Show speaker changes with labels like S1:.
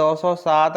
S1: 207